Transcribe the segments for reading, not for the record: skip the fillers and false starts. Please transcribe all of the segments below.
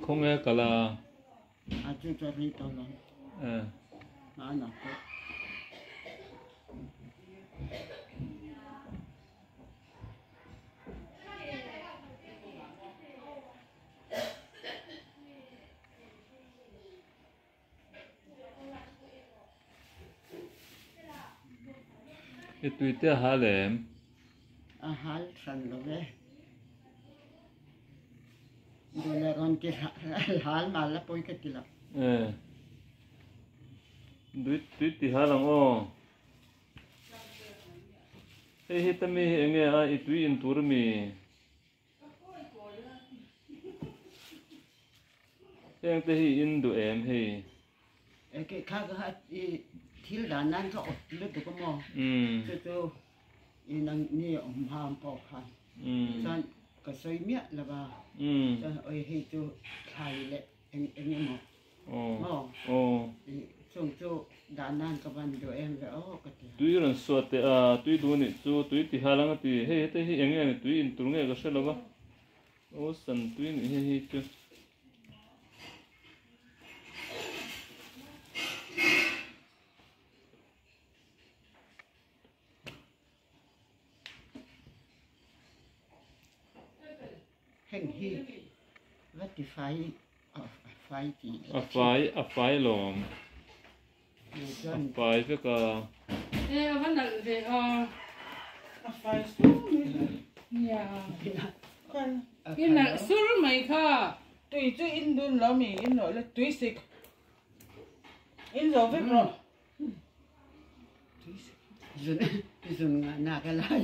không nghe cả là chú cho đi tao lắm nó nó cái tuổi trẻ hà lem hà sẵn rồi đấy rồi là con kia hà mà là bôi cái gì là tuổi trẻ hà lang ô hey ta mi nghe ai tuổi in tuổi mi em te hi in do em hey cái khác cái thiếu đàn nan cho lướt được không mò cho năng ni ông ham bỏ khai cho cái soi miết là bà cho ơi hay cho khai lệ anh em mò cho đàn nan các bạn cho em về cái tuổi lần suốt tuổi đua này tuổi thì hà lang thì hey te hi anh tuổi in tuổi nghe cái sao đó ô sân tuổi này hey chứ hành hi vắt thì phải thì phải lòm phải với cả vẫn là về phải nhà cái là sữa mày kha tùy chứ in đun là mình in rồi là tùy xịt in rồi với rồi dùng nà cái lại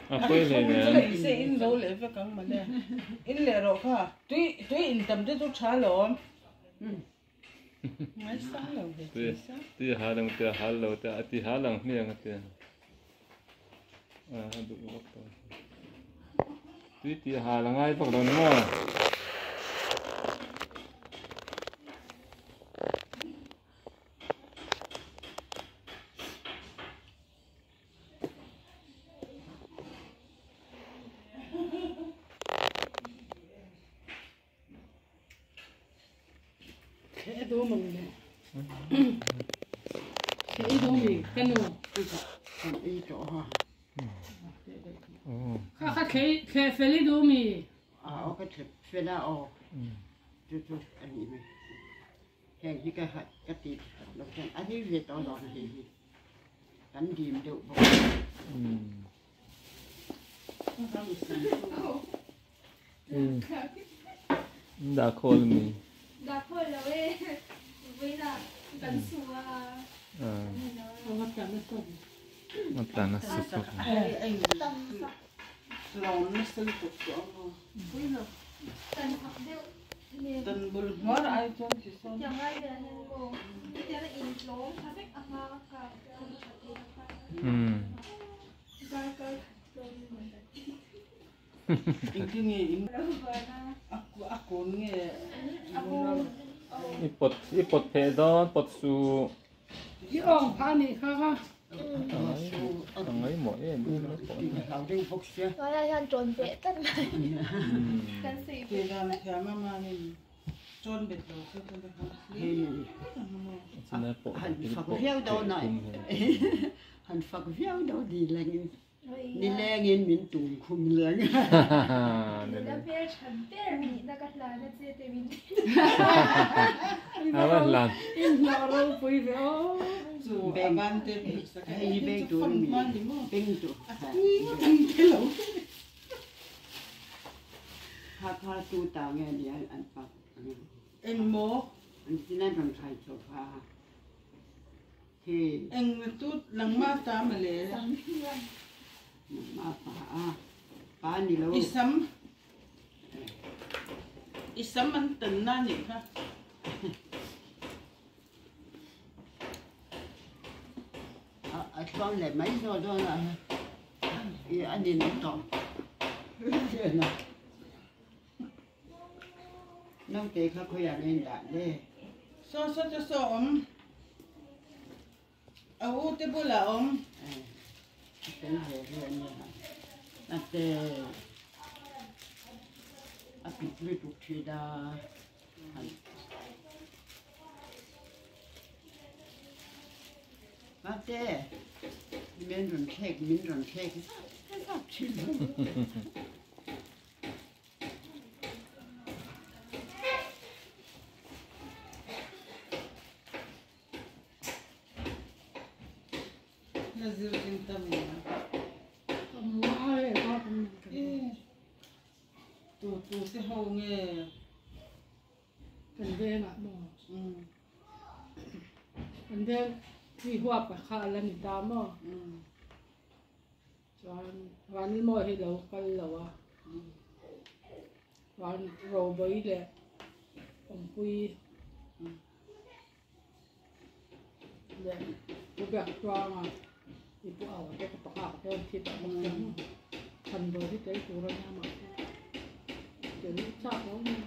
quay lại nè sẽ in rồi lại với căng mà nè in lại rồi kha tùy in tầm chứ tôi trả rồi mấy sáng rồi tùy hà lang tùy hà lâu tùy hà lang miệng tùy đủ tùy hà lang ai bắt đầu nữa cái đồ mình cái đồ mình cái đồ ý chỗ ha cái phải đồ mình cái thịt phải là chú anh ấy hàng như cái thịt nó chẳng anh ấy về tao làm gì đánh điểm được đã khô mình đã khôi rồi với là cần xua mất tàn nó sụp sụp anh lòng nó sưng sụp chỗ cần học điệu tần bùn ngó ai cho chỉ son chẳng ai về nên cô thế là in lố thà thích ăn hoa cả cái in cái nghe in aku nghe ipot thế đó pot su cái ông phá này kha thằng ấy mỗi em đi nó học đi phục xe nói là ăn trộn vệ tất cả cần gì thì làm theo mama này trôn biệt đồ cho tôi hành phật véo đâu này hành phật véo đâu đi lên đi lên in miền trung không lên nó bé chấm bé mì nó cắt lá nó dễ để mình vẫn làm nhỏ rồi vui vẻ dù ban tên hay bên chỗ mình bên chỗ cái lẩu hát tu tao nghe đi ăn phật em mố anh chỉ nên làm thầy cho pha thì anh tu lăng ma ta mà lệ mà phá đi lâu isam anh tỉnh na nhỉ ha con lại mấy rồi đó là anh đi nó trộn nông tế khác khơi ăn nên đã đi so ông ấu tế bố là ông tính về rồi nè tế bị lụt thì đã Mà thế miếng run cake cái sao chịu là dư yên tâm nhỉ Không nói có không tụ sẽ hầu nghe cần về mà bỏ ừ cần về vì hoa phải khai lên thì đám mà ừวันมอให้เรากันเราอ่ะวันเราไปเลยผมคุยเลยกูแบบกลางอ่ะที่พวกเอาเด็กประกาศเดินที่แบบมันทันเบอร์ที่ใจกูเราเนี่ยมาเดี๋ยวนี้ชอบแล้วเนี่ย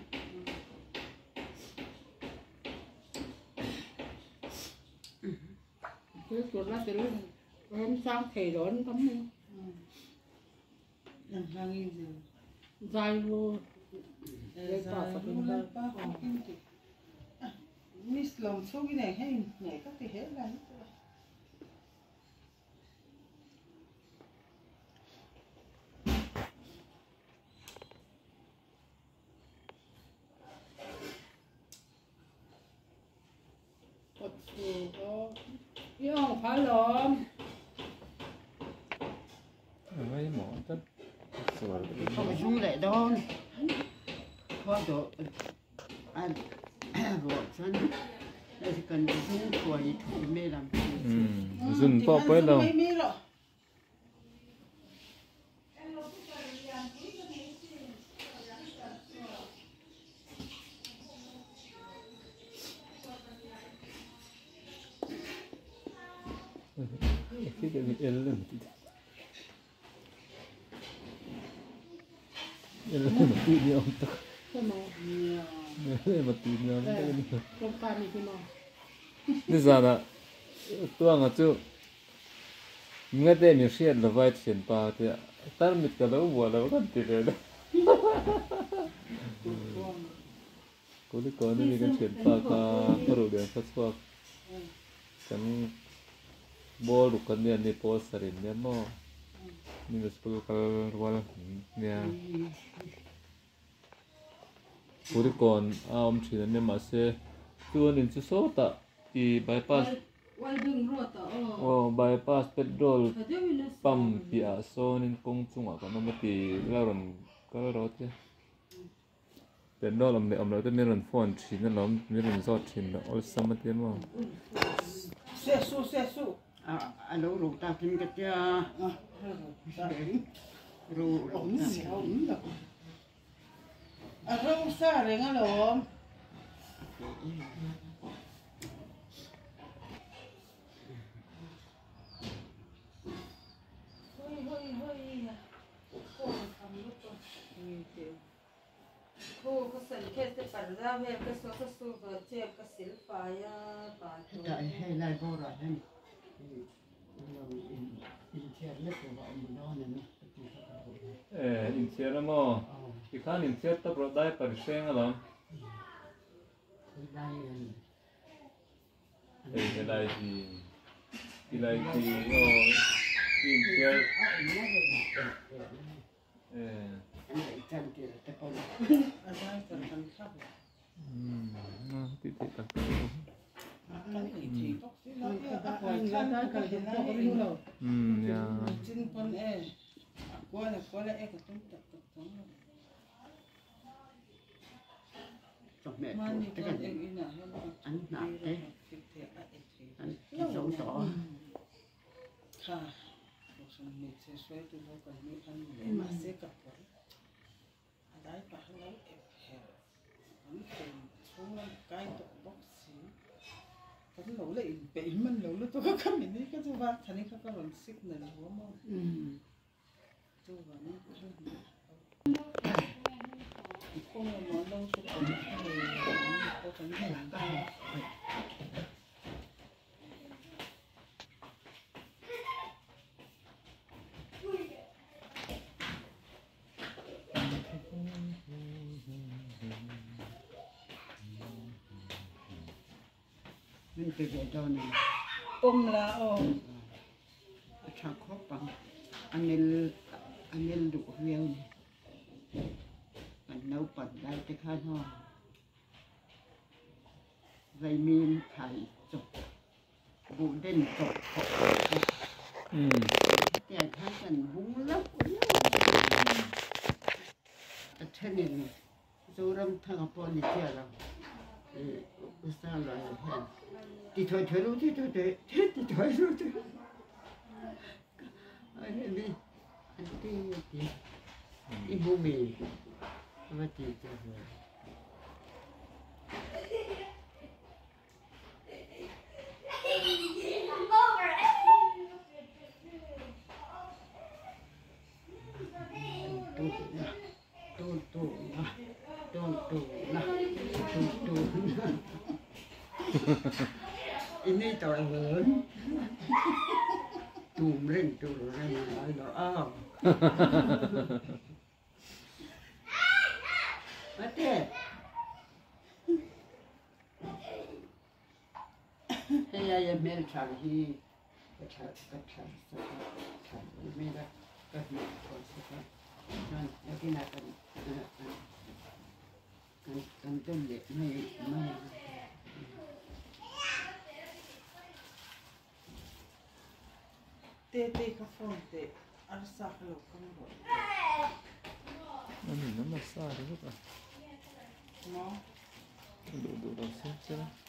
คือตัวนั้นจะเรื่องเริ่มสร้างเขตร้อนทั้งนั้นlàm hàng in gì dài vô để ra lên ba không in thì miss lòng số cái này hay nhảy các thì hết là có có cái ông phải lộn mấy mỏ tất rồi không xuống lại đâu có chỗ ăn rồi chân đây thì cần xuống tuổi thì mới làm dừng bỏ bớt đâu mấy mấy lọ cái cái lên mà tụi nhau tao cái màu mà tụi nhau trong can này cái màu bây giờ là tôi ngã chú nghe tên nhiều chuyện là vài chuyện ba thì ta biết cái đâu vừa đâu có tiền đấy có đi có đi cái chuyện ba cả rồi đến phát xuất cái bol được cái này đi post rồi này màนี่เป็นสกุลการวันเนี่ยผู้ที่ก่อนเอาอมชีนั้นเนี่ยมาเสตัวนึงจะโซตะที่บายพาส วันดึงรถต่อ โอ้บายพาสเป็ดโดลปั๊มปีอาโซนินกงจุงอ่ะกันน้องมาตีแล้วรันก็รถเนี่ยเป็ดโดลอมเนี่ยอมแล้วแต่ไม่รันฟอนชีนั่นล้อมไม่รันซอดชีนั่นออลซัมมาเตียนว่าเสียสู้ anh đâu lục ta kinh cái kia rồi ổng xéo rong xa rồi nghe lộn cô có sẵn kết để bản ra về cái số rồi chơi cái xíu phải bà tại hay lại vô rồi hay internet của bọn mình đó này internet mà thì khán internet tập rồi đại phần xem à lắm cái này thì internet titi tak ya trên con e qua là e của chúng ta trong mẹ mà như cái con này em là anh nặng thế anh giống rõค่ะผมมีเชื้อตัวก่อนมีพันธุ์มาเสกกับผมได้ปะแล้วเอฟแฮร์มันเป็นช่วงใกล้ตัวบ็อกซี่ก็ที่เราเลยเป็นมันเราเลยตัวก็คำนี้ก็จะว่าท่านี้เขาก็ลองซิกหนึ่งหัวมองตัววันนี้ก็ช่วยพวกเราลองช่วยกันเลยก็จะไม่ได้ Hãy subscribe cho kênh Ghiền Mì Gõ để không bỏ lỡ mình từ về đâu này là chẳng khó bằng anh nên đủ heo này anh nấu bẩn đây cái khăn hoa dây miên thải chụp vụ đen chụp chạy thái cần vung lắm thế này dù râm thằng con đi chơi rồi sao lại hẹn thì thôi luôn thì thôi luôn chứ anh đi đi mua mì mà thì cho rồi ini tahun tumring nói đó mate hay ya mel chal hi ka chal me da ka hi ko sa nan yakin akan kan ton le mai tê ka fonte arsa lo kambo Ano na masari ko pa. no Do, xem.